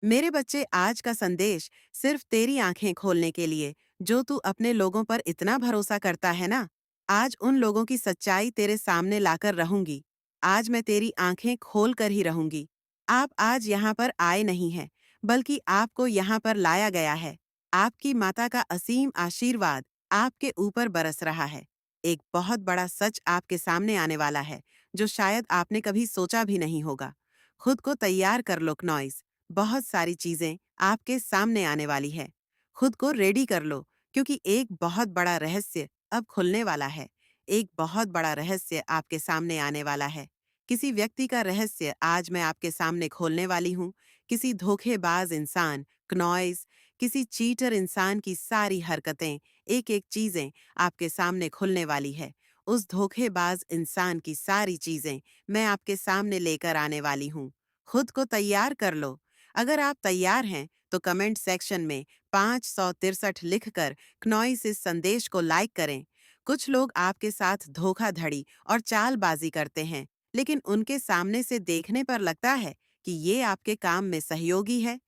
मेरे बच्चे, आज का संदेश सिर्फ तेरी आंखें खोलने के लिए। जो तू अपने लोगों पर इतना भरोसा करता है ना, आज उन लोगों की सच्चाई तेरे सामने लाकर रहूंगी। आज मैं तेरी आंखें खोल कर ही रहूंगी। आप आज यहाँ पर आए नहीं हैं, बल्कि आपको यहाँ पर लाया गया है। आपकी माता का असीम आशीर्वाद आपके ऊपर बरस रहा है। एक बहुत बड़ा सच आपके सामने आने वाला है, जो शायद आपने कभी सोचा भी नहीं होगा। खुद को तैयार कर लो क्नॉइस। बहुत सारी चीजें आपके सामने आने वाली है। खुद को रेडी कर लो, क्योंकि एक बहुत बड़ा रहस्य अब खुलने वाला है। एक बहुत बड़ा रहस्य आपके सामने आने वाला है। किसी व्यक्ति का रहस्य आज मैं आपके सामने खोलने वाली हूँ। किसी धोखेबाज इंसान, क्नॉइस, किसी चीटर इंसान की सारी हरकतें, एक एक चीजें आपके सामने खुलने वाली है। उस धोखेबाज इंसान की सारी चीजें मैं आपके सामने लेकर आने वाली हूँ। खुद को तैयार कर लो। अगर आप तैयार हैं तो कमेंट सेक्शन में 563 लिखकर क्नॉइस इस संदेश को लाइक करें। कुछ लोग आपके साथ धोखाधड़ी और चालबाजी करते हैं, लेकिन उनके सामने से देखने पर लगता है कि ये आपके काम में सहयोगी है।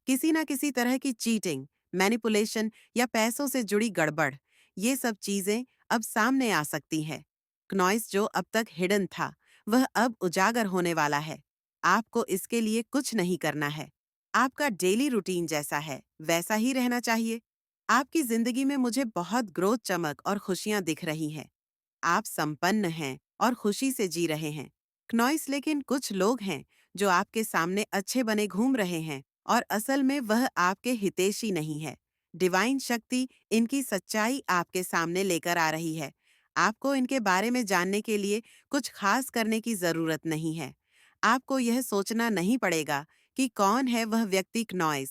किसी न किसी तरह की चीटिंग, मैनिपुलेशन या पैसों से जुड़ी गड़बड़, ये सब चीजें अब सामने आ सकती हैं। क्नॉइस जो अब तक हिडन था, वह अब उजागर होने वाला है। आपको इसके लिए कुछ नहीं करना है। आपका डेली रूटीन जैसा है, वैसा ही रहना चाहिए। आपकी जिंदगी में मुझे बहुत ग्रोथ, चमक और खुशियां दिख रही हैं। आप संपन्न हैं और खुशी से जी रहे हैं। क्नॉइस, लेकिन कुछ लोग हैं जो आपके सामने अच्छे बने घूम रहे हैं और असल में वह आपके हितैषी नहीं है। डिवाइन शक्ति इनकी सच्चाई आपके सामने लेकर आ रही है। आपको इनके बारे में जानने के लिए कुछ खास करने की जरूरत नहीं है। आपको यह सोचना नहीं पड़ेगा कि कौन है वह व्यक्ति क्नॉइस,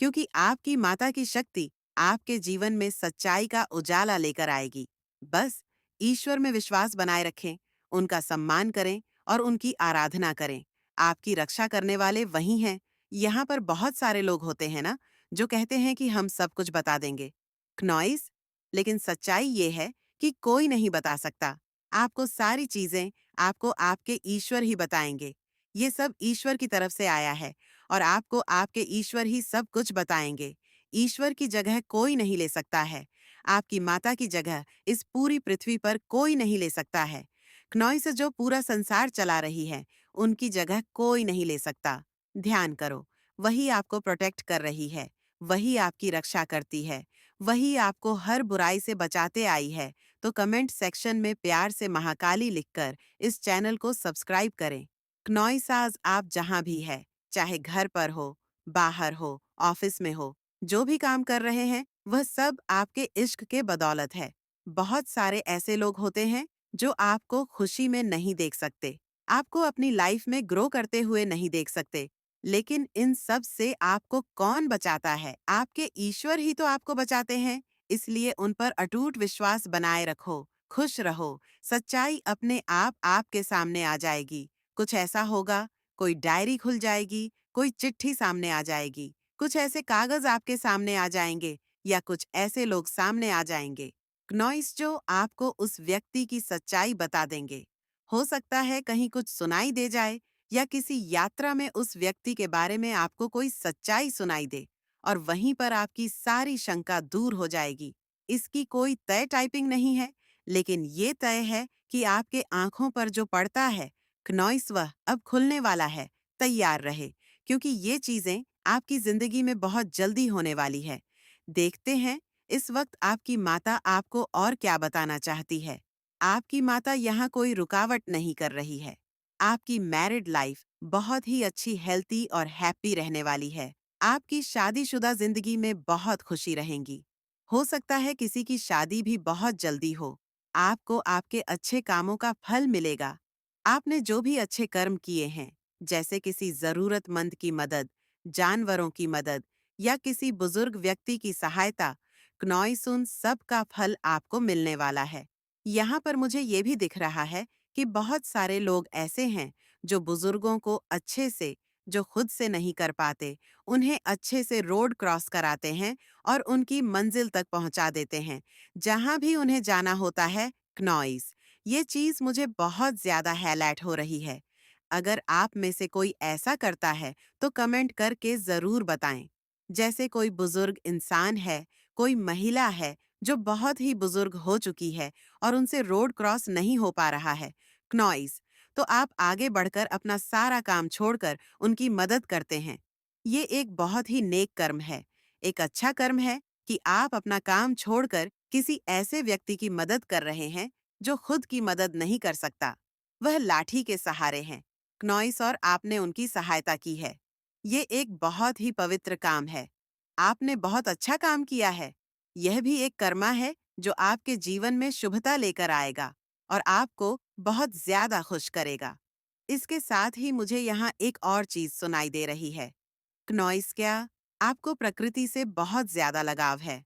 क्योंकि आपकी माता की शक्ति आपके जीवन में सच्चाई का उजाला लेकर आएगी। बस ईश्वर में विश्वास बनाए रखें, उनका सम्मान करें और उनकी आराधना करें। आपकी रक्षा करने वाले वही हैं। यहाँ पर बहुत सारे लोग होते हैं ना, जो कहते हैं कि हम सब कुछ बता देंगे। क्नॉइस, लेकिन सच्चाई ये है कि कोई नहीं बता सकता। आपको सारी चीजें आपको आपके ईश्वर ही बताएंगे। ये सब ईश्वर की तरफ से आया है और आपको आपके ईश्वर ही सब कुछ बताएंगे। ईश्वर की जगह कोई नहीं ले सकता है। आपकी माता की जगह इस पूरी पृथ्वी पर कोई नहीं ले सकता है। क्नॉइस जो पूरा संसार चला रही है, उनकी जगह कोई नहीं ले सकता। ध्यान करो, वही आपको प्रोटेक्ट कर रही है, वही आपकी रक्षा करती है, वही आपको हर बुराई से बचाते आई है। तो कमेंट सेक्शन में प्यार से महाकाली लिखकर इस चैनल को सब्सक्राइब करें। क्नॉइस, आज आप जहां भी है, चाहे घर पर हो, बाहर हो, ऑफिस में हो, जो भी काम कर रहे हैं, वह सब आपके इश्क के बदौलत है। बहुत सारे ऐसे लोग होते हैं जो आपको खुशी में नहीं देख सकते, आपको अपनी लाइफ में ग्रो करते हुए नहीं देख सकते, लेकिन इन सब से आपको कौन बचाता है? आपके ईश्वर ही तो आपको बचाते हैं। इसलिए उन पर अटूट विश्वास बनाए रखो, खुश रहो। सच्चाई अपने आप आपके सामने आ जाएगी। कुछ ऐसा होगा, कोई डायरी खुल जाएगी, कोई चिट्ठी सामने आ जाएगी, कुछ ऐसे कागज आपके सामने आ जाएंगे या कुछ ऐसे लोग सामने आ जाएंगे, क्नॉइस, जो आपको उस व्यक्ति की सच्चाई बता देंगे। हो सकता है कहीं कुछ सुनाई दे जाए या किसी यात्रा में उस व्यक्ति के बारे में आपको कोई सच्चाई सुनाई दे और वहीं पर आपकी सारी शंका दूर हो जाएगी। इसकी कोई तय टाइपिंग नहीं है, लेकिन ये तय है कि आपके आंखों पर जो पड़ता है, क्नॉइस, वह अब खुलने वाला है। तैयार रहे, क्योंकि ये चीजें आपकी जिंदगी में बहुत जल्दी होने वाली है। देखते हैं इस वक्त आपकी माता आपको और क्या बताना चाहती है। आपकी माता यहाँ कोई रुकावट नहीं कर रही है। आपकी मैरिड लाइफ बहुत ही अच्छी, हेल्थी और हैप्पी रहने वाली है। आपकी शादीशुदा जिंदगी में बहुत खुशी रहेंगी। हो सकता है किसी की शादी भी बहुत जल्दी हो। आपको आपके अच्छे कामों का फल मिलेगा। आपने जो भी अच्छे कर्म किए हैं, जैसे किसी जरूरतमंद की मदद, जानवरों की मदद या किसी बुजुर्ग व्यक्ति की सहायता, क्नॉइसुन सब का फल आपको मिलने वाला है। यहाँ पर मुझे ये भी दिख रहा है कि बहुत सारे लोग ऐसे हैं जो बुजुर्गों को अच्छे से, जो खुद से नहीं कर पाते, उन्हें अच्छे से रोड क्रॉस कराते हैं और उनकी मंजिल तक पहुंचा देते हैं, जहां भी उन्हें जाना होता है। क्नॉइस, ये चीज मुझे बहुत ज्यादा हाईलाइट हो रही है। अगर आप में से कोई ऐसा करता है तो कमेंट करके ज़रूर बताएं। जैसे कोई बुजुर्ग इंसान है, कोई महिला है जो बहुत ही बुजुर्ग हो चुकी है और उनसे रोड क्रॉस नहीं हो पा रहा है, क्नॉइस, तो आप आगे बढ़कर अपना सारा काम छोड़कर उनकी मदद करते हैं। ये एक बहुत ही नेक कर्म है। एक अच्छा कर्म है कि आप अपना काम छोड़कर किसी ऐसे व्यक्ति की मदद कर रहे हैं जो खुद की मदद नहीं कर सकता। वह लाठी के सहारे हैं, क्नॉइस, और आपने उनकी सहायता की है। ये एक बहुत ही पवित्र काम है। आपने बहुत अच्छा काम किया है। यह भी एक कर्मा है जो आपके जीवन में शुभता लेकर आएगा और आपको बहुत ज्यादा खुश करेगा। इसके साथ ही मुझे यहाँ एक और चीज सुनाई दे रही है। क्नॉइस, क्या आपको प्रकृति से बहुत ज्यादा लगाव है?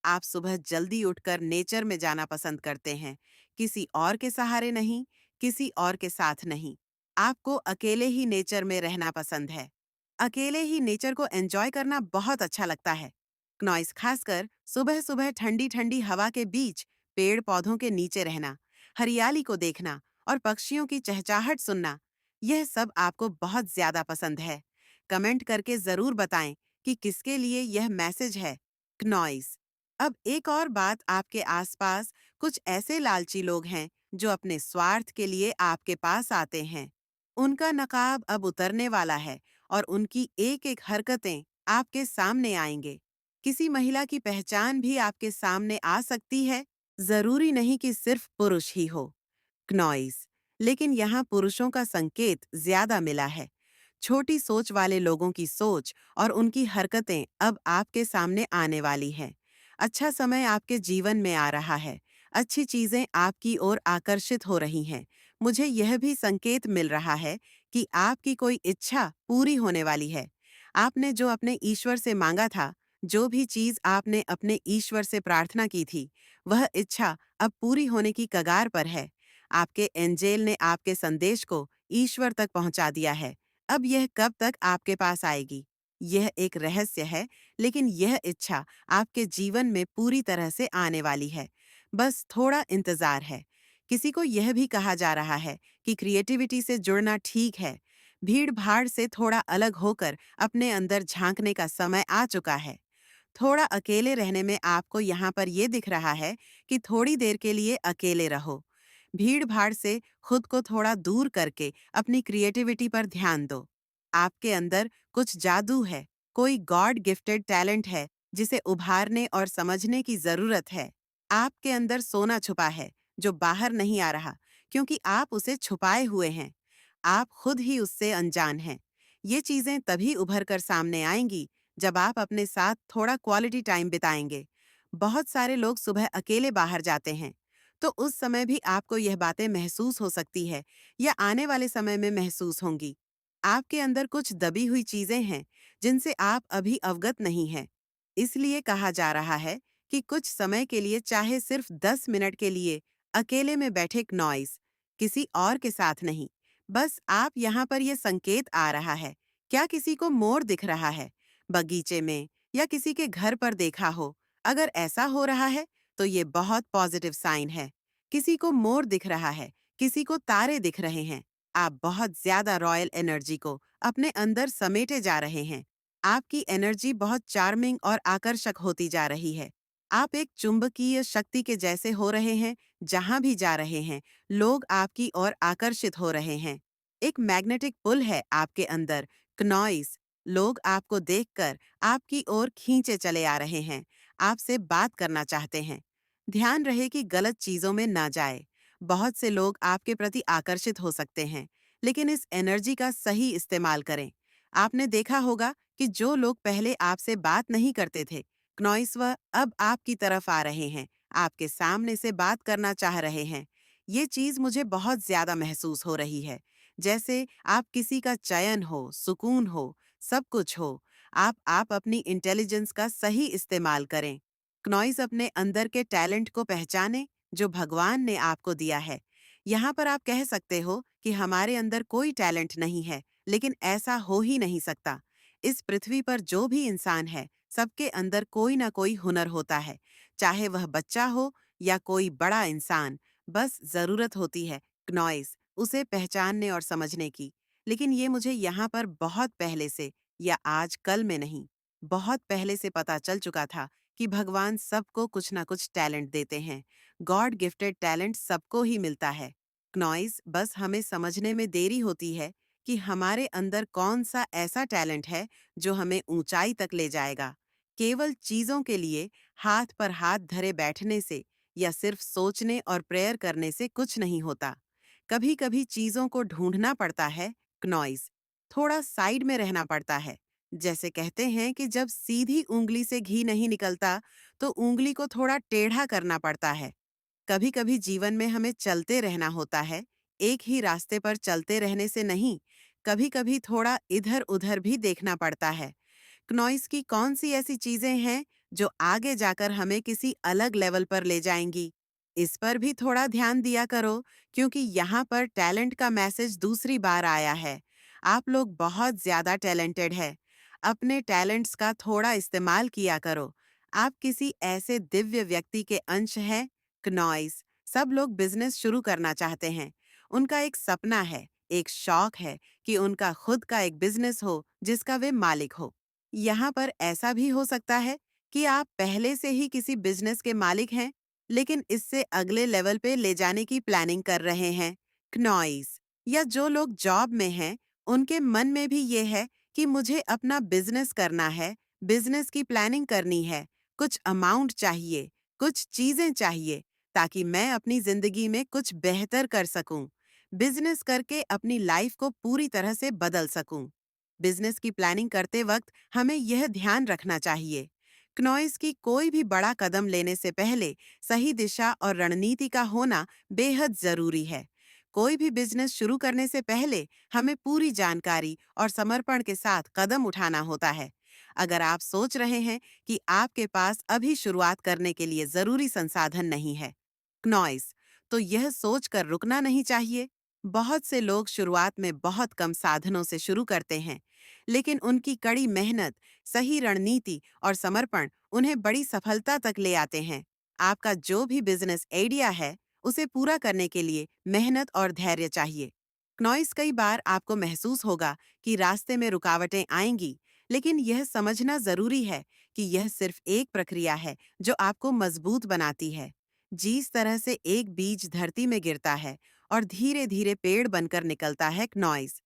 आप सुबह जल्दी उठकर नेचर में जाना पसंद करते हैं, किसी और के सहारे नहीं, किसी और के साथ नहीं। आपको अकेले ही नेचर में रहना पसंद है। अकेले ही नेचर को एंजॉय करना बहुत अच्छा लगता है। क्नॉइस, खासकर सुबह सुबह ठंडी ठंडी हवा के बीच पेड़ पौधों के नीचे रहना, हरियाली को देखना और पक्षियों की चहचहाट सुनना, यह सब आपको बहुत ज्यादा पसंद है। कमेंट करके जरूर बताएं कि किसके लिए यह मैसेज है। क्नॉइस, अब एक और बात, आपके आसपास कुछ ऐसे लालची लोग हैं जो अपने स्वार्थ के लिए आपके पास आते हैं। उनका नकाब अब उतरने वाला है और उनकी एक एक हरकतें आपके सामने आएंगे। किसी महिला की पहचान भी आपके सामने आ सकती है। जरूरी नहीं कि सिर्फ पुरुष ही हो, क्नॉइस, लेकिन यहाँ पुरुषों का संकेत ज्यादा मिला है। छोटी सोच वाले लोगों की सोच और उनकी हरकतें अब आपके सामने आने वाली हैं। अच्छा समय आपके जीवन में आ रहा है। अच्छी चीजें आपकी ओर आकर्षित हो रही हैं। मुझे यह भी संकेत मिल रहा है कि आपकी कोई इच्छा पूरी होने वाली है। आपने जो अपने ईश्वर से मांगा था, जो भी चीज आपने अपने ईश्वर से प्रार्थना की थी, वह इच्छा अब पूरी होने की कगार पर है। आपके एंजेल ने आपके संदेश को ईश्वर तक पहुंचा दिया है। अब यह कब तक आपके पास आएगी, यह एक रहस्य है, लेकिन यह इच्छा आपके जीवन में पूरी तरह से आने वाली है। बस थोड़ा इंतजार है। किसी को यह भी कहा जा रहा है कि क्रिएटिविटी से जुड़ना ठीक है। भीड़ भाड़ से थोड़ा अलग होकर अपने अंदर झांकने का समय आ चुका है। थोड़ा अकेले रहने में आपको यहाँ पर यह दिख रहा है कि थोड़ी देर के लिए अकेले रहो। भीड़ भाड़ से खुद को थोड़ा दूर करके अपनी क्रिएटिविटी पर ध्यान दो। आपके अंदर कुछ जादू है, कोई गॉड गिफ्टेड टैलेंट है जिसे उभारने और समझने की जरूरत है। आपके अंदर सोना छुपा है जो बाहर नहीं आ रहा, क्योंकि आप उसे छुपाए हुए हैं। आप खुद ही उससे अनजान हैं। ये चीजें तभी उभर कर सामने आएंगी जब आप अपने साथ थोड़ा क्वालिटी टाइम बिताएंगे। बहुत सारे लोग सुबह अकेले बाहर जाते हैं, तो उस समय भी आपको यह बातें महसूस हो सकती है या आने वाले समय में महसूस होंगी। आपके अंदर कुछ दबी हुई चीजें हैं जिनसे आप अभी अवगत नहीं हैं। इसलिए कहा जा रहा है कि कुछ समय के लिए, चाहे सिर्फ 10 मिनट के लिए, अकेले में बैठे नॉइस, किसी और के साथ नहीं। बस आप यहाँ पर यह संकेत आ रहा है। क्या किसी को मोर दिख रहा है? बगीचे में या किसी के घर पर देखा हो? अगर ऐसा हो रहा है तो ये बहुत पॉजिटिव साइन है। किसी को मोर दिख रहा है, किसी को तारे दिख रहे हैं। आप बहुत ज्यादा रॉयल एनर्जी को अपने अंदर समेटे जा रहे हैं। आपकी एनर्जी बहुत चार्मिंग और आकर्षक होती जा रही है। आप एक चुंबकीय शक्ति के जैसे हो रहे हैं। जहां भी जा रहे हैं, लोग आपकी ओर आकर्षित हो रहे हैं। एक मैग्नेटिक पुल है आपके अंदर, क्नॉइस। लोग आपको देखकर आपकी ओर खींचे चले आ रहे हैं, आपसे बात करना चाहते हैं। ध्यान रहे कि गलत चीजों में ना जाए। बहुत से लोग आपके प्रति आकर्षित हो सकते हैं, लेकिन इस एनर्जी का सही इस्तेमाल करें। आपने देखा होगा कि जो लोग पहले आपसे बात नहीं करते थे, क्नॉइस, वह अब आपकी तरफ आ रहे हैं, आपके सामने से बात करना चाह रहे हैं। ये चीज मुझे बहुत ज्यादा महसूस हो रही है, जैसे आप किसी का चयन हो, सुकून हो, सब कुछ हो। आप अपनी इंटेलिजेंस का सही इस्तेमाल करें। क्नॉइस, अपने अंदर के टैलेंट को पहचाने जो भगवान ने आपको दिया है। यहाँ पर आप कह सकते हो कि हमारे अंदर कोई टैलेंट नहीं है, लेकिन ऐसा हो ही नहीं सकता। इस पृथ्वी पर जो भी इंसान है, सबके अंदर कोई ना कोई हुनर होता है, चाहे वह बच्चा हो या कोई बड़ा इंसान। बस जरूरत होती है, क्नॉइस, उसे पहचानने और समझने की। लेकिन ये मुझे यहाँ पर बहुत पहले से या आज कल में नहीं, बहुत पहले से पता चल चुका था कि भगवान सबको कुछ ना कुछ टैलेंट देते हैं। गॉड गिफ्टेड टैलेंट सबको ही मिलता है। नॉइस, बस हमें समझने में देरी होती है कि हमारे अंदर कौन सा ऐसा टैलेंट है जो हमें ऊंचाई तक ले जाएगा। केवल चीजों के लिए हाथ पर हाथ धरे बैठने से या सिर्फ सोचने और प्रेयर करने से कुछ नहीं होता। कभी कभी चीजों को ढूंढना पड़ता है। नॉइस, थोड़ा साइड में रहना पड़ता है। जैसे कहते हैं कि जब सीधी उंगली से घी नहीं निकलता तो उंगली को थोड़ा टेढ़ा करना पड़ता है। कभी कभी जीवन में हमें चलते रहना होता है, एक ही रास्ते पर चलते रहने से नहीं। कभी कभी थोड़ा इधर उधर भी देखना पड़ता है। क्नॉइस की कौन सी ऐसी चीजें हैं जो आगे जाकर हमें किसी अलग लेवल पर ले जाएंगी? इस पर भी थोड़ा ध्यान दिया करो, क्योंकि यहाँ पर टैलेंट का मैसेज दूसरी बार आया है। आप लोग बहुत ज्यादा टैलेंटेड है। अपने टैलेंट्स का थोड़ा इस्तेमाल किया करो। आप किसी ऐसे दिव्य व्यक्ति के अंश हैं। क्नॉइस, सब लोग बिजनेस शुरू करना चाहते हैं। उनका एक सपना है, एक शौक है कि उनका खुद का एक बिजनेस हो जिसका वे मालिक हो। यहाँ पर ऐसा भी हो सकता है कि आप पहले से ही किसी बिजनेस के मालिक हैं, लेकिन इससे अगले लेवल पे ले जाने की प्लानिंग कर रहे हैं। क्नॉइस, या जो लोग जॉब में हैं, उनके मन में भी ये है कि मुझे अपना बिजनेस करना है, बिजनेस की प्लानिंग करनी है, कुछ अमाउंट चाहिए, कुछ चीजें चाहिए, ताकि मैं अपनी जिंदगी में कुछ बेहतर कर सकूं, बिजनेस करके अपनी लाइफ को पूरी तरह से बदल सकूं। बिजनेस की प्लानिंग करते वक्त हमें यह ध्यान रखना चाहिए। क्नॉइस की कोई भी बड़ा कदम लेने से पहले सही दिशा और रणनीति का होना बेहद जरूरी है। कोई भी बिजनेस शुरू करने से पहले हमें पूरी जानकारी और समर्पण के साथ कदम उठाना होता है। अगर आप सोच रहे हैं कि आपके पास अभी शुरुआत करने के लिए जरूरी संसाधन नहीं है, क्नॉइस, तो यह सोचकर रुकना नहीं चाहिए। बहुत से लोग शुरुआत में बहुत कम साधनों से शुरू करते हैं, लेकिन उनकी कड़ी मेहनत, सही रणनीति और समर्पण उन्हें बड़ी सफलता तक ले आते हैं। आपका जो भी बिजनेस आइडिया है, उसे पूरा करने के लिए मेहनत और धैर्य चाहिए। नॉइस, कई बार आपको महसूस होगा कि रास्ते में रुकावटें आएंगी, लेकिन यह समझना जरूरी है कि यह सिर्फ एक प्रक्रिया है जो आपको मजबूत बनाती है। जिस तरह से एक बीज धरती में गिरता है और धीरे धीरे पेड़ बनकर निकलता है, नॉइस,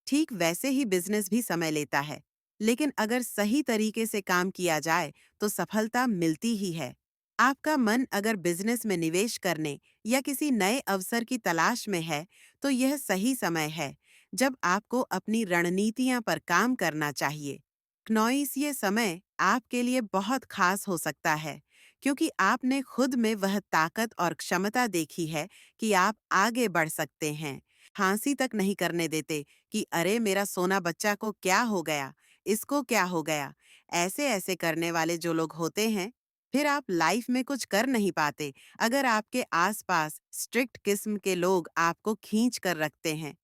ठीक वैसे ही बिजनेस भी समय लेता है। लेकिन अगर सही तरीके से काम किया जाए तो सफलता मिलती ही है। आपका मन अगर बिजनेस में निवेश करने या किसी नए अवसर की तलाश में है, तो यह सही समय है जब आपको अपनी रणनीतियां पर काम करना चाहिए। क्नॉइस, ये समय आपके लिए बहुत खास हो सकता है, क्योंकि आपने खुद में वह ताकत और क्षमता देखी है कि आप आगे बढ़ सकते हैं। फांसी तक नहीं करने देते कि अरे मेरा सोना बच्चा को क्या हो गया, इसको क्या हो गया। ऐसे ऐसे करने वाले जो लोग होते हैं, फिर आप लाइफ में कुछ कर नहीं पाते अगर आपके आसपास स्ट्रिक्ट किस्म के लोग आपको खींच कर रखते हैं।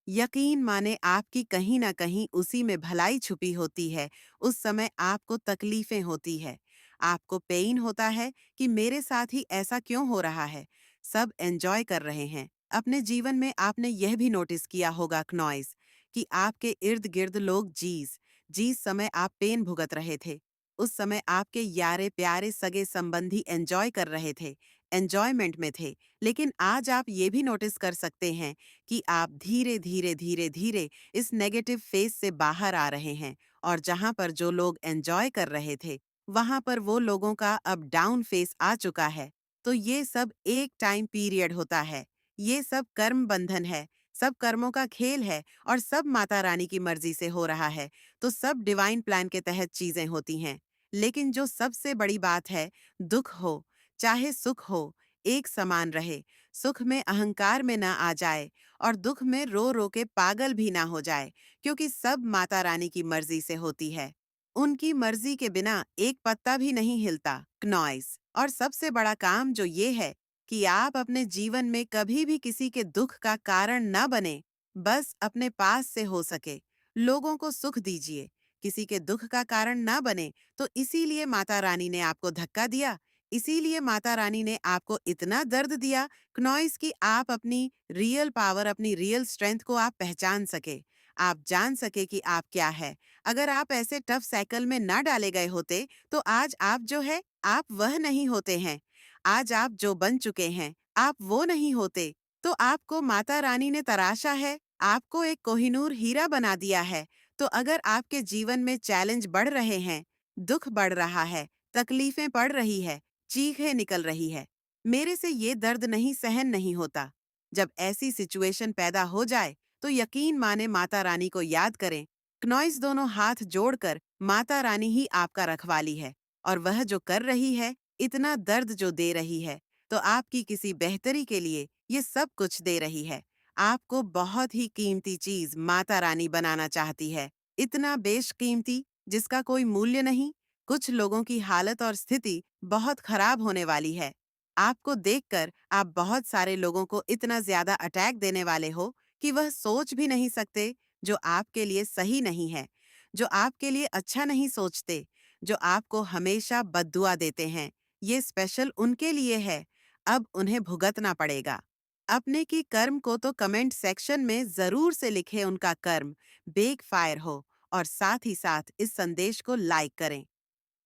यकीन माने, आपकी कहीं ना कहीं उसी में भलाई छुपी होती है। उस समय आपको तकलीफें होती है, आपको पेन होता है कि मेरे साथ ही ऐसा क्यों हो रहा है। सब एंजॉय कर रहे हैं अपने जीवन में। आपने यह भी नोटिस किया होगा, क्नॉइस, कि आपके इर्द गिर्द लोग जीस जिस समय आप पेन भुगत रहे थे, उस समय आपके यारे प्यारे सगे संबंधी एंजॉय कर रहे थे, एंजॉयमेंट में थे। लेकिन आज आप ये भी नोटिस कर सकते हैं कि आप धीरे धीरे धीरे धीरे इस नेगेटिव फेज से बाहर आ रहे हैं, और जहां पर जो लोग एंजॉय कर रहे थे, वहां पर वो लोगों का अब डाउन फेस आ चुका है। तो ये सब एक टाइम पीरियड होता है। ये सब कर्म बंधन है, सब कर्मों का खेल है, और सब माता रानी की मर्जी से हो रहा है। तो सब डिवाइन प्लान के तहत चीजें होती हैं। लेकिन जो सबसे बड़ी बात है, दुख हो चाहे सुख हो, एक समान रहे। सुख में अहंकार में ना आ जाए, और दुख में रो रो के पागल भी ना हो जाए, क्योंकि सब माता रानी की मर्जी से होती है। उनकी मर्जी के बिना एक पत्ता भी नहीं हिलता, क्नॉइस। और सबसे बड़ा काम जो ये है कि आप अपने जीवन में कभी भी किसी के दुख का कारण न बने, बस अपने पास से हो सके लोगों को सुख दीजिए, किसी के दुख का कारण ना बने। तो इसीलिए माता रानी ने आपको धक्का दिया, इसीलिए माता रानी ने आपको इतना दर्द दिया, क्नॉइस, कि आप अपनी रियल पावर, अपनी रियल स्ट्रेंथ को आप पहचान सके। आप जान सके कि आप क्या है। अगर आप ऐसे टफ साइकिल में ना डाले गए होते, तो आज आप जो है, आप वह नहीं होते हैं। आज आप जो बन चुके हैं, आप वो नहीं होते। तो आपको माता रानी ने तराशा है, आपको एक कोहिनूर हीरा बना दिया है। तो अगर आपके जीवन में चैलेंज बढ़ रहे हैं, दुख बढ़ रहा है, तकलीफें पड़ रही है, चीखें निकल रही है, मेरे से ये दर्द नहीं सहन नहीं होता। जब ऐसी सिचुएशन पैदा हो जाए, तो यकीन माने माता रानी को याद करें। क्नॉइस दोनों हाथ जोड़कर माता रानी ही आपका रखवाली है, और वह जो कर रही है, इतना दर्द जो दे रही है, तो आपकी किसी बेहतरी के लिए ये सब कुछ दे रही है। आपको बहुत ही कीमती चीज माता रानी बनाना चाहती है, इतना बेशकीमती जिसका कोई मूल्य नहीं। कुछ लोगों की हालत और स्थिति बहुत खराब होने वाली है। आपको देखकर आप बहुत सारे लोगों को इतना ज्यादा अटैक देने वाले हो कि वह सोच भी नहीं सकते, जो आपके लिए सही नहीं है, जो आपके लिए अच्छा नहीं सोचते, जो आपको हमेशा बद्दुआ देते हैं। ये स्पेशल उनके लिए है। अब उन्हें भुगतना पड़ेगा। अपने की कर्म को तो कमेंट सेक्शन में जरूर से लिखे उनका कर्म बेक फायर हो, और साथ ही साथ इस संदेश को लाइक करें।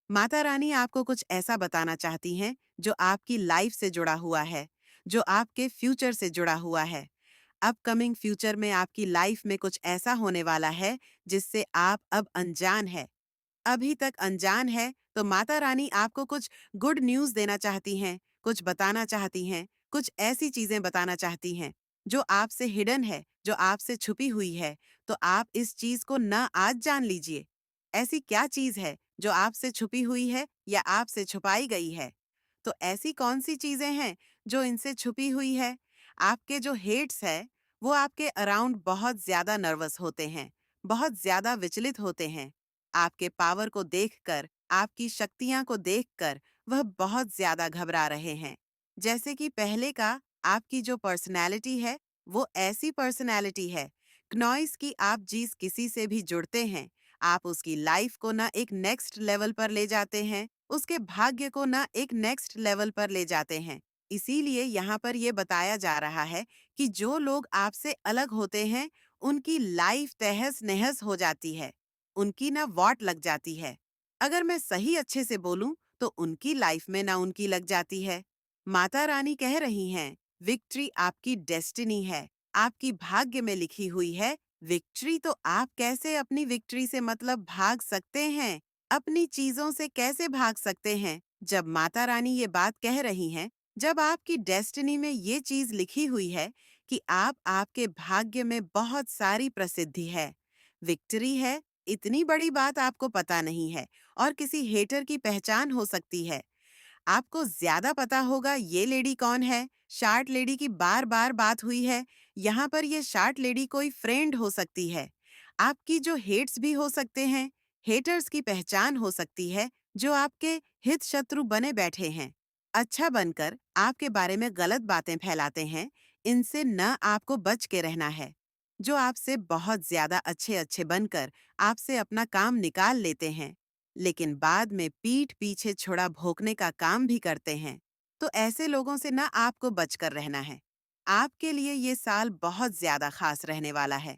माता रानी आपको कुछ ऐसा बताना चाहती हैं जो आपकी लाइफ से जुड़ा हुआ है, जो आपके फ्यूचर से जुड़ा हुआ है। अपकमिंग फ्यूचर में आपकी लाइफ में कुछ ऐसा होने वाला है जिससे आप अब अनजान है। अभी तक अनजान है, तो माता रानी आपको कुछ गुड न्यूज़ देना चाहती हैं, कुछ बताना चाहती हैं, कुछ ऐसी चीज़ें बताना चाहती हैं, जो आपसे हिडन है, जो आपसे छुपी हुई है। तो आप इस चीज़ को ना आज जान लीजिए। ऐसी क्या चीज़ है जो आपसे छुपी हुई है या आपसे छुपाई गई है? तो ऐसी कौन-सी चीज़ें हैं जो इनसे छुपी हुई है? आपके जो हेट्स हैं, वो आपके अराउंड बहुत ज़्यादा नर्वस होते हैं, बहुत ज़्यादा विचलित होते हैं। आपके पावर को देखकर, आपकी शक्तियाँ को देखकर वह बहुत ज़्यादा घबरा रहे हैं। जैसे कि पहले का आपकी जो पर्सनैलिटी है, वो ऐसी पर्सनैलिटी है, क्नॉइस की आप जिस किसी से भी जुड़ते हैं, आप उसकी लाइफ को ना एक नेक्स्ट लेवल पर ले जाते हैं, उसके भाग्य को ना एक नेक्स्ट लेवल पर ले जाते हैं। इसीलिए यहाँ पर ये बताया जा रहा है कि जो लोग आपसे अलग होते हैं, उनकी लाइफ तहस-नहस हो जाती है। उनकी ना वाट लग जाती है। अगर मैं सही अच्छे से बोलूं, तो उनकी लाइफ में ना उनकी लग जाती है। माता रानी कह रही हैं, विक्ट्री आपकी डेस्टिनी है, आपकी भाग्य में लिखी हुई है विक्ट्री। तो आप कैसे अपनी विक्ट्री से मतलब भाग सकते हैं? अपनी चीजों से कैसे भाग सकते हैं? जब माता रानी ये बात कह रही हैं, जब आपकी डेस्टिनी में ये चीज लिखी हुई है कि आप आपके भाग्य में बहुत सारी प्रसिद्धि है, विक्ट्री है, इतनी बड़ी बात आपको पता नहीं है, और किसी हेटर की पहचान हो सकती है। आपको ज्यादा पता होगा ये लेडी कौन है। शार्ट लेडी की बार बार बात हुई है। यहाँ पर ये शार्ट लेडी कोई फ्रेंड हो सकती है। आपकी जो हेट्स भी हो सकते हैं, हेटर्स की पहचान हो सकती है, जो आपके हित शत्रु बने बैठे हैं। अच्छा बनकर आपके बारे में गलत बातें फैलाते हैं, इनसे न आपको बच के रहना है। जो आपसे बहुत ज्यादा अच्छे अच्छे बनकर आपसे अपना काम निकाल लेते हैं, लेकिन बाद में पीठ पीछे छुरा भोंकने का काम भी करते हैं, तो ऐसे लोगों से ना आपको बचकर रहना है। आपके लिए ये साल बहुत ज्यादा खास रहने वाला है।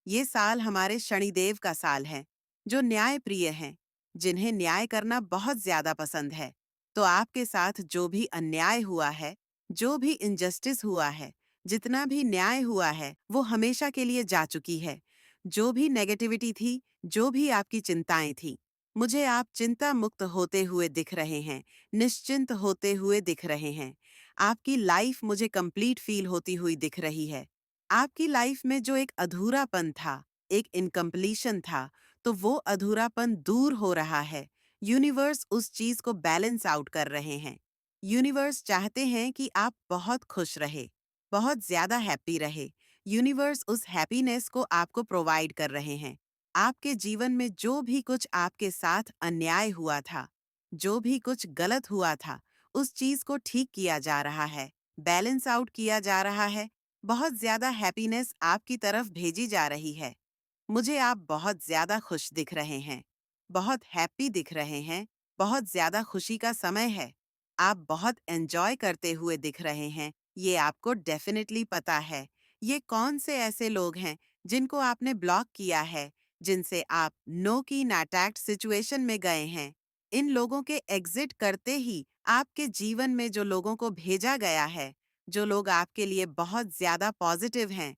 ये साल हमारे शनिदेव का साल है, जो न्याय प्रिय हैं, जिन्हें न्याय करना बहुत ज्यादा पसंद है। तो आपके साथ जो भी अन्याय हुआ है, जो भी इनजस्टिस हुआ है, जितना भी न्याय हुआ है, वो हमेशा के लिए जा चुकी है। जो भी नेगेटिविटी थी, जो भी आपकी चिंताएं थी, मुझे आप चिंता मुक्त होते हुए दिख रहे हैं, निश्चिंत होते हुए दिख रहे हैं। आपकी लाइफ मुझे कंप्लीट फील होती हुई दिख रही है। आपकी लाइफ में जो एक अधूरापन था, एक इनकम्प्लीशन था, तो वो अधूरापन दूर हो रहा है। यूनिवर्स उस चीज को बैलेंस आउट कर रहे हैं। यूनिवर्स चाहते हैं कि आप बहुत खुश रहे, बहुत ज्यादा हैप्पी रहे। यूनिवर्स उस हैप्पीनेस को आपको प्रोवाइड कर रहे हैं। आपके जीवन में जो भी कुछ आपके साथ अन्याय हुआ था, जो भी कुछ गलत हुआ था, उस चीज को ठीक किया जा रहा है, बैलेंस आउट किया जा रहा है। बहुत ज्यादा हैप्पीनेस आपकी तरफ भेजी जा रही है। मुझे आप बहुत ज्यादा खुश दिख रहे हैं, बहुत हैप्पी दिख रहे हैं, बहुत ज्यादा खुशी का समय है। आप बहुत एंजॉय करते हुए दिख रहे हैं, ये आपको डेफिनेटली पता है। ये कौन से ऐसे लोग हैं जिनको आपने ब्लॉक किया है, जिनसे आप नो की अटैक्ड सिचुएशन में गए हैं। इन लोगों के एग्जिट करते ही आपके जीवन में जो लोगों को भेजा गया है, जो लोग आपके लिए बहुत ज्यादा पॉजिटिव हैं,